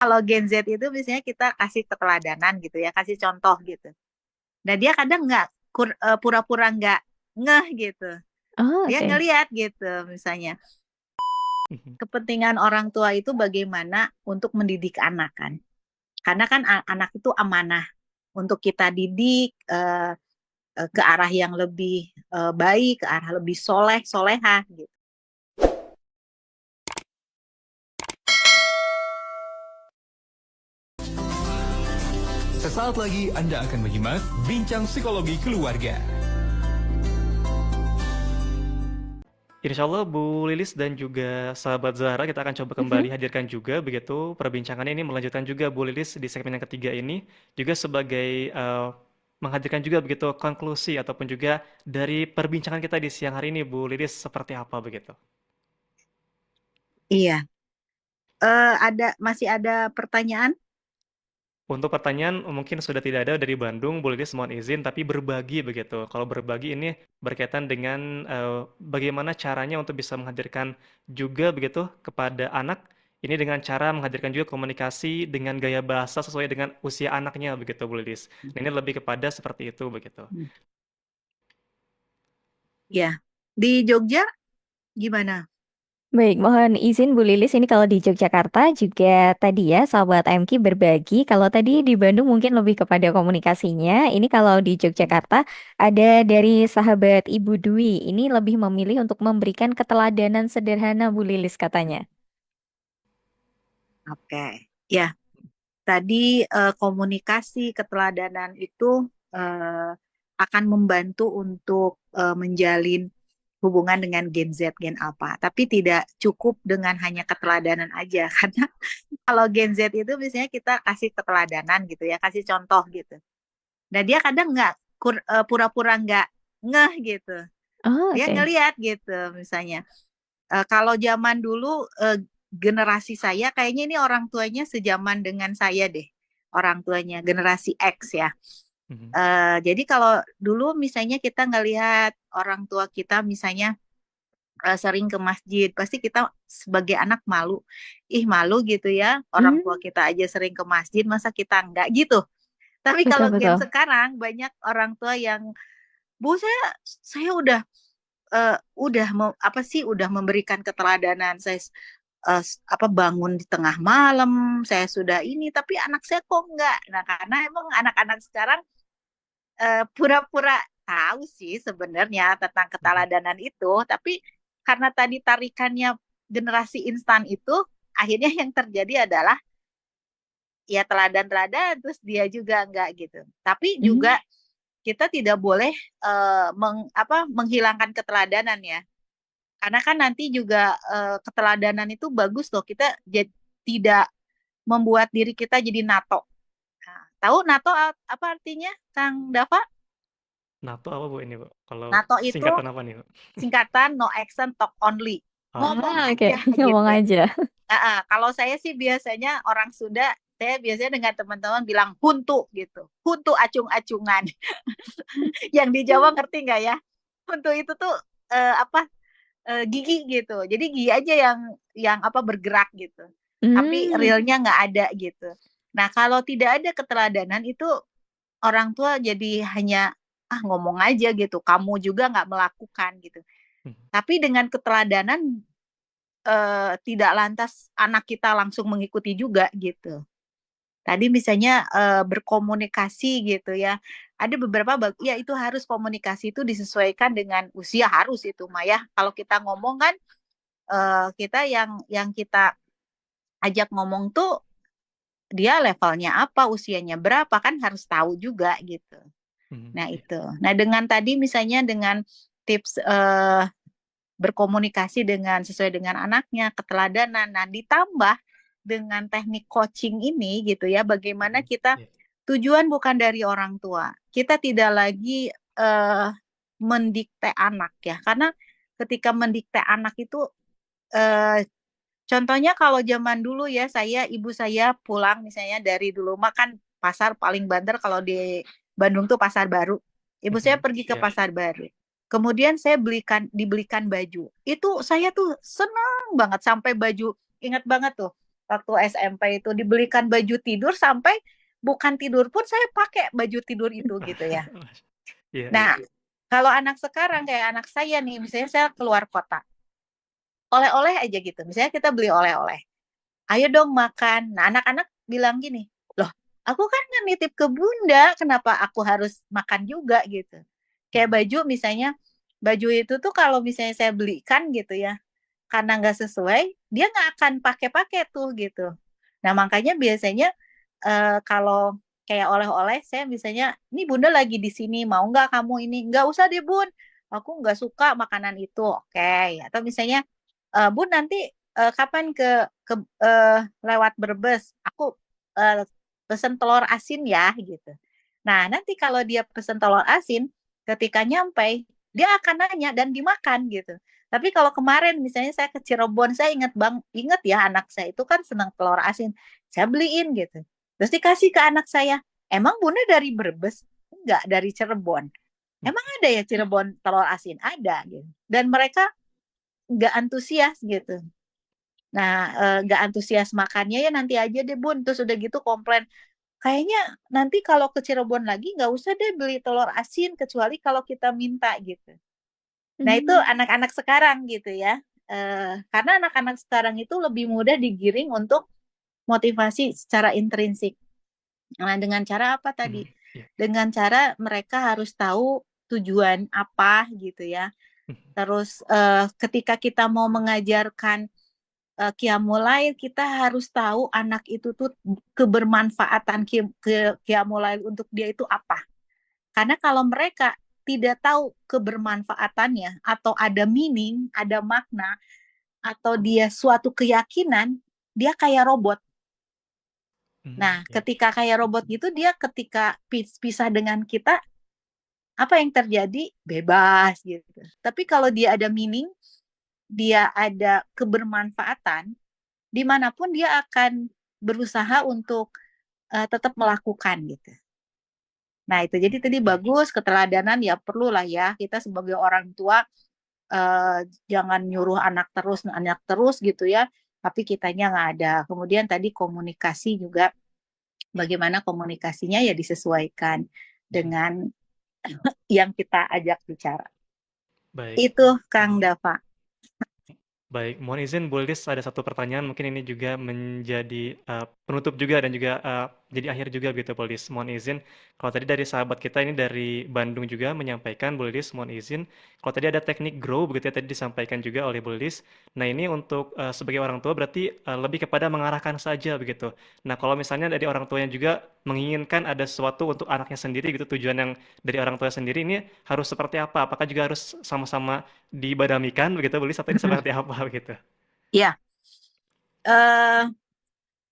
Kalau Gen Z itu biasanya kita kasih keteladanan gitu ya, kasih contoh gitu. Nah dia kadang nggak pura-pura nggak ngeh gitu. Oh, Dia oke. ngelihat gitu misalnya. Mhm. Kepentingan orang tua itu bagaimana untuk mendidik anak kan. Karena kan anak itu amanah untuk kita didik ke arah yang lebih baik, ke arah lebih soleh, soleha gitu. Sesaat lagi Anda akan menyimak Bincang Psikologi Keluarga. Insya Allah Bu Lilis dan juga sahabat Zahra kita akan coba Mhm. kembali hadirkan juga begitu perbincangannya ini melanjutkan juga Bu Lilis di segmen yang ketiga ini juga sebagai menghadirkan juga begitu konklusi ataupun juga dari perbincangan kita di siang hari ini Bu Lilis seperti apa begitu. Iya. Masih ada pertanyaan? Untuk pertanyaan mungkin sudah tidak ada dari Bandung, Bu Lilis mohon izin, tapi berbagi begitu. Kalau berbagi ini berkaitan dengan bagaimana caranya untuk bisa menghadirkan juga begitu kepada anak, ini dengan cara menghadirkan juga komunikasi dengan gaya bahasa sesuai dengan usia anaknya begitu, Bu Lilis. Nah, ini lebih kepada seperti itu begitu. Ya. Di Jogja gimana? Baik, mohon izin Bu Lilis, ini kalau di Yogyakarta juga tadi ya sahabat AMK berbagi. Kalau tadi di Bandung mungkin lebih kepada komunikasinya. Ini kalau di Yogyakarta ada dari sahabat Ibu Dwi. Ini lebih memilih untuk memberikan keteladanan sederhana Bu Lilis katanya. Oke. Ya, tadi komunikasi keteladanan itu akan membantu untuk menjalin hubungan dengan Gen Z, Gen Alpha. Tapi tidak cukup dengan hanya keteladanan aja, karena kalau Gen Z itu biasanya kita kasih keteladanan gitu ya, kasih contoh gitu. Nah dia kadang nggak pura-pura nggak ngeh gitu. Oh, Dia oke. ngelihat gitu misalnya. Kalau zaman dulu generasi saya kayaknya ini orang tuanya sejaman dengan saya deh. Orang tuanya generasi X ya. Mhm. Jadi kalau dulu misalnya kita ngelihat orang tua kita misalnya sering ke masjid, pasti kita sebagai anak malu. Ih malu gitu ya, orang tua Hmm, kita aja sering ke masjid, masa kita enggak gitu. Tapi kalau gen betul-betul. sekarang banyak orang tua yang, Bu saya udah apa sih udah memberikan keteladanan. Saya apa bangun di tengah malam, saya sudah ini, tapi anak saya kok enggak. Nah, karena emang anak-anak sekarang pura-pura tahu sih sebenarnya tentang Mhm. keteladanan itu, tapi karena tadi tarikannya generasi instan itu, akhirnya yang terjadi adalah ya teladan-teladan terus dia juga enggak gitu. Tapi Hmm, juga kita tidak boleh menghilangkan keteladanan ya. Karena kan nanti juga keteladanan itu bagus loh. Kita tidak membuat diri kita jadi NATO. Nah, tahu NATO apa artinya, Kang Dava? NATO apa Bu ini Bu? Kalau NATO itu singkatan apa nih Bu? singkatan no action talk only. Ngomong Oke. oke. aja Ngomong gitu. aja. Kalau saya sih biasanya orang Sunda, saya biasanya dengan teman-teman bilang huntu gitu. Huntu acung-acungan. Yang di Jawa ngerti nggak ya? Huntu itu tuh apa gigi gitu. Jadi gigi aja yang apa bergerak gitu. Tapi Hmm, realnya nggak ada gitu. Nah, kalau tidak ada keteladanan itu orang tua jadi hanya ngomong aja gitu. Kamu juga nggak melakukan gitu. Mhm. Tapi dengan keteladanan tidak lantas anak kita langsung mengikuti juga gitu. Tadi misalnya berkomunikasi gitu ya. Ada beberapa ya itu harus komunikasi itu disesuaikan dengan usia harus itu Maya. Kalau kita ngomong kan kita yang kita ajak ngomong tuh dia levelnya apa, usianya berapa kan harus tahu juga gitu. Mhm. Nah Iya. itu. Nah dengan tadi misalnya dengan tips berkomunikasi dengan sesuai dengan anaknya, keteladanan. Nah, ditambah dengan teknik coaching ini gitu ya, bagaimana Mhm. kita Iya. tujuan bukan dari orang tua. Kita tidak lagi mendikte anak ya, karena ketika mendikte anak itu eh, contohnya kalau zaman dulu ya, ibu saya pulang misalnya dari dulu makan pasar paling banter kalau di Bandung tuh Pasar Baru. Ibu saya Mhm. pergi ke Iya. Pasar Baru. Kemudian saya dibelikan baju. Itu saya tuh senang banget sampai baju, ingat banget tuh. waktu SMP itu dibelikan baju tidur sampai bukan tidur pun saya pakai baju tidur itu gitu ya. Iya, Nah, kalau anak sekarang kayak anak saya nih, misalnya saya keluar kota, oleh-oleh aja gitu. Misalnya kita beli oleh-oleh, ayo dong makan. Nah, anak-anak bilang gini, loh, aku kan nggak nitip ke bunda, kenapa aku harus makan juga gitu. Kayak baju misalnya, baju itu tuh kalau misalnya saya belikan gitu ya, karena nggak sesuai, dia nggak akan pakai-pakai tuh gitu. Nah, makanya biasanya kalau kayak oleh-oleh, saya misalnya, ini bunda lagi di sini, mau nggak kamu ini? Nggak usah deh bun, aku nggak suka makanan itu, oke. Atau misalnya, bun nanti kapan ke lewat Brebes, aku eh, pesen telur asin ya gitu. Nah, nanti kalau dia pesen telur asin, ketika nyampe, dia akan nanya dan dimakan gitu. Tapi kalau kemarin misalnya saya ke Cirebon, saya inget ya anak saya itu kan senang telur asin. Saya beliin gitu. Terus dikasih ke anak saya, emang bunda dari Brebes? Enggak, dari Cirebon. Emang ada ya Cirebon telur asin? Ada gitu. Dan mereka nggak antusias gitu. Nah, nggak antusias makannya ya nanti aja deh bun. Terus udah gitu komplain. Kayaknya nanti kalau ke Cirebon lagi nggak usah deh beli telur asin kecuali kalau kita minta gitu. Nah, itu anak-anak sekarang gitu ya. Karena anak-anak sekarang itu lebih mudah digiring untuk motivasi secara intrinsik. Nah, dengan cara apa tadi? iya. Dengan cara mereka harus tahu tujuan apa gitu ya. Terus ketika kita mau mengajarkan qiyamul lail, kita harus tahu anak itu tuh kebermanfaatan qiyamul lail untuk dia itu apa. Karena kalau mereka tidak tahu kebermanfaatannya atau ada meaning, ada makna, atau dia suatu keyakinan, dia kayak robot. Nah, Iya. ketika kayak robot gitu, dia ketika pisah dengan kita, apa yang terjadi? Bebas gitu. Tapi kalau dia ada meaning, dia ada kebermanfaatan, dimanapun dia akan berusaha untuk tetap melakukan gitu. Nah, itu jadi tadi bagus, keteladanan ya perlulah ya. Kita sebagai orang tua jangan nyuruh anak terus gitu ya, tapi kitanya nggak ada. Kemudian tadi komunikasi juga, bagaimana komunikasinya ya disesuaikan dengan yang kita ajak bicara. Baik. Itu Kang Dava. Baik, mohon izin Bu Lilis ada satu pertanyaan mungkin ini juga menjadi penutup juga dan juga jadi akhir juga begitu Bu Lilis. Mohon izin, kalau tadi dari sahabat kita ini dari Bandung juga menyampaikan Bu Lilis, mohon izin, kalau tadi ada teknik grow begitu ya tadi disampaikan juga oleh Bu Lilis. Nah ini untuk sebagai orang tua berarti lebih kepada mengarahkan saja begitu. Nah kalau misalnya dari orang tuanya juga menginginkan ada sesuatu untuk anaknya sendiri gitu, tujuan yang dari orang tua sendiri ini harus seperti apa? Apakah juga harus sama-sama dibadamikan begitu Bu Lilis atau ini seperti apa begitu? Ya, eh,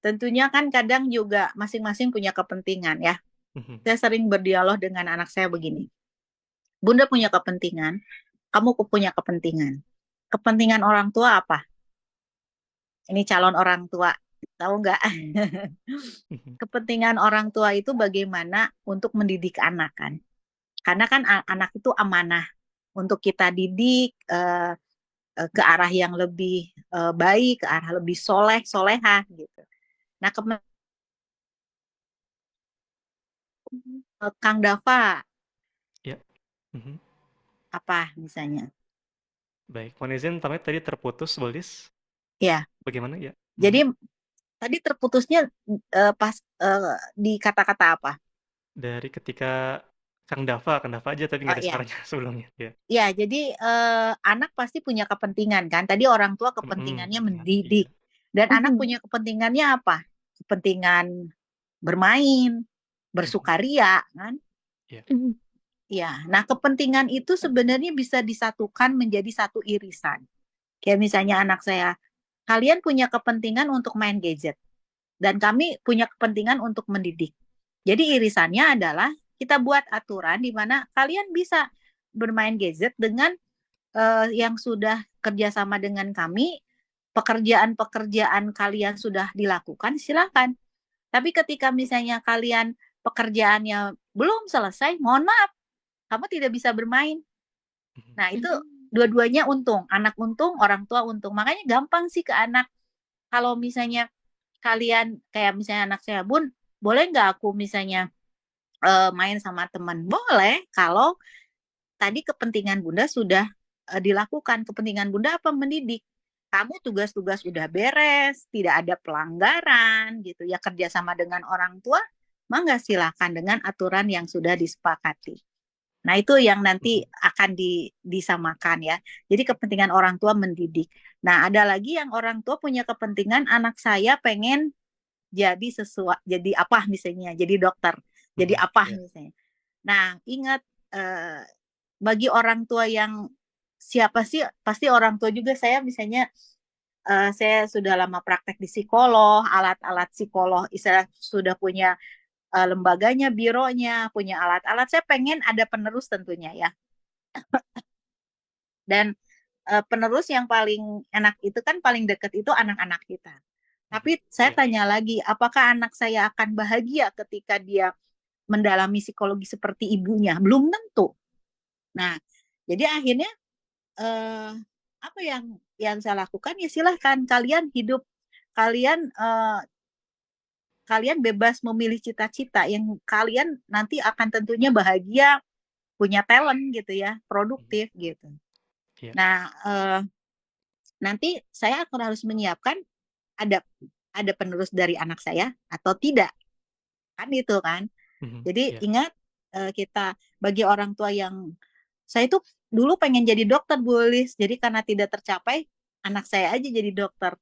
tentunya kan kadang juga masing-masing punya kepentingan ya. Saya sering berdialog dengan anak saya begini. Bunda punya kepentingan, kamu punya kepentingan. Kepentingan orang tua apa? Ini calon orang tua, tahu nggak? Kepentingan orang tua itu bagaimana untuk mendidik anak kan? Karena kan anak itu amanah untuk kita didik ke arah yang lebih baik, ke arah lebih solehah gitu. Nah, Kang Dava Ya. Mhm. apa misalnya? Baik, mohon izin tampaknya tadi terputus Bu Lilis. Ya, Bagaimana ya? jadi tadi terputusnya pas di kata-kata apa? Dari ketika Kang Dava aja tapi nggak Oh ada ya, suaranya sebelumnya. Ya. ya. Jadi anak pasti punya kepentingan kan. Tadi orang tua kepentingannya Iya. mendidik, dan anak punya kepentingannya apa? Kepentingan bermain, bersukaria kan? Iya. Ya. Nah, kepentingan itu sebenarnya bisa disatukan menjadi satu irisan. Kayak misalnya anak saya, kalian punya kepentingan untuk main gadget, dan kami punya kepentingan untuk mendidik. Jadi irisannya adalah kita buat aturan di mana kalian bisa bermain gadget dengan yang sudah kerjasama dengan kami, pekerjaan-pekerjaan kalian sudah dilakukan, silakan. Tapi ketika misalnya kalian pekerjaannya belum selesai, mohon maaf, kamu tidak bisa bermain. Nah, itu dua-duanya untung. Anak untung, orang tua untung. Makanya gampang sih ke anak. Kalau misalnya kalian kayak misalnya anak saya, Bun, boleh nggak aku misalnya main sama teman? Boleh, kalau tadi kepentingan Bunda sudah dilakukan. Kepentingan Bunda apa? Mendidik. Kamu tugas-tugas udah beres, tidak ada pelanggaran gitu ya, kerjasama dengan orang tua, mangga silakan dengan aturan yang sudah disepakati. Nah, itu yang nanti akan disamakan ya. Jadi kepentingan orang tua mendidik. Nah, ada lagi yang orang tua punya kepentingan anak saya pengen jadi sesuatu, jadi apa misalnya, jadi dokter, jadi apa Ya. misalnya. Nah, ingat bagi orang tua yang siapa sih, pasti orang tua juga. Saya misalnya saya sudah lama praktek di psikolog, alat-alat psikolog, istilah sudah punya lembaganya, bironya, punya alat-alat. Saya pengen ada penerus tentunya ya. Dan penerus yang paling enak itu kan paling dekat itu anak-anak kita. Tapi saya Ya. tanya lagi, apakah anak saya akan bahagia ketika dia mendalami psikologi seperti ibunya? Belum tentu. Nah, jadi akhirnya apa yang saya lakukan ya silahkan kalian hidup, kalian kalian bebas memilih cita-cita yang kalian nanti akan tentunya bahagia, punya talent gitu ya, produktif gitu. Ya. Nah, nanti saya akan harus menyiapkan ada penerus dari anak saya atau tidak, kan itu kan. Jadi Ya. ingat kita bagi orang tua yang saya itu dulu pengen jadi dokter, Bu Lis. Jadi karena tidak tercapai, anak saya aja jadi dokter.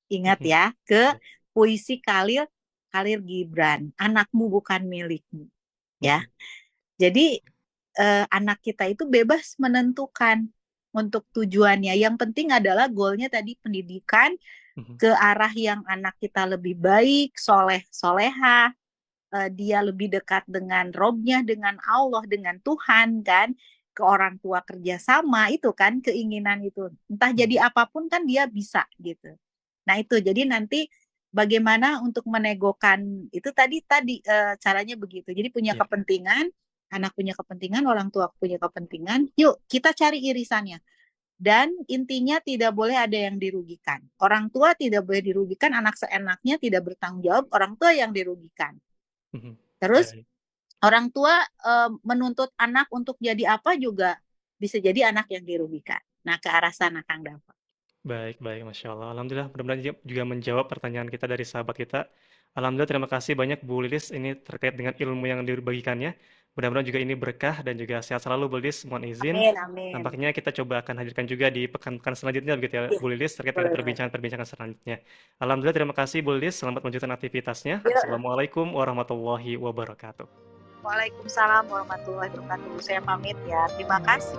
Ingat ya, ke Ya. puisi Khalil Gibran, anakmu bukan milikmu. Ya. Jadi anak kita itu bebas menentukan untuk tujuannya. Yang penting adalah goalnya tadi pendidikan ke arah yang anak kita lebih baik, soleha, dia lebih dekat dengan Robnya, dengan Allah, dengan Tuhan kan, ke orang tua kerjasama itu kan keinginan itu. Entah jadi apapun kan dia bisa gitu. Nah itu jadi nanti bagaimana untuk menegokan itu tadi caranya begitu. Jadi punya Ya. kepentingan, anak punya kepentingan, orang tua punya kepentingan. Yuk kita cari irisannya. Dan intinya tidak boleh ada yang dirugikan. Orang tua tidak boleh dirugikan, anak seenaknya tidak bertanggung jawab, orang tua yang dirugikan. Terus Baik. orang tua menuntut anak untuk jadi apa juga bisa jadi anak yang dirugikan. Nah, ke arah sana Kang Dava. Baik, baik, Masya Allah. Alhamdulillah, mudah-mudahan juga menjawab pertanyaan kita dari sahabat kita. Alhamdulillah, terima kasih banyak Bu Lilis ini terkait dengan ilmu yang dibagikannya. Mudah-mudahan juga ini berkah dan juga sehat selalu Bu Lilis. Mohon izin. Amin, amin. Nampaknya kita coba akan hadirkan juga di pekan-pekan selanjutnya begitu ya Bu Lilis terkait dengan perbincangan-perbincangan selanjutnya. Alhamdulillah, terima kasih Bu Lilis. Selamat melanjutkan aktivitasnya. Assalamualaikum warahmatullahi wabarakatuh. Waalaikumsalam warahmatullahi wabarakatuh. Saya pamit ya. Terima kasih.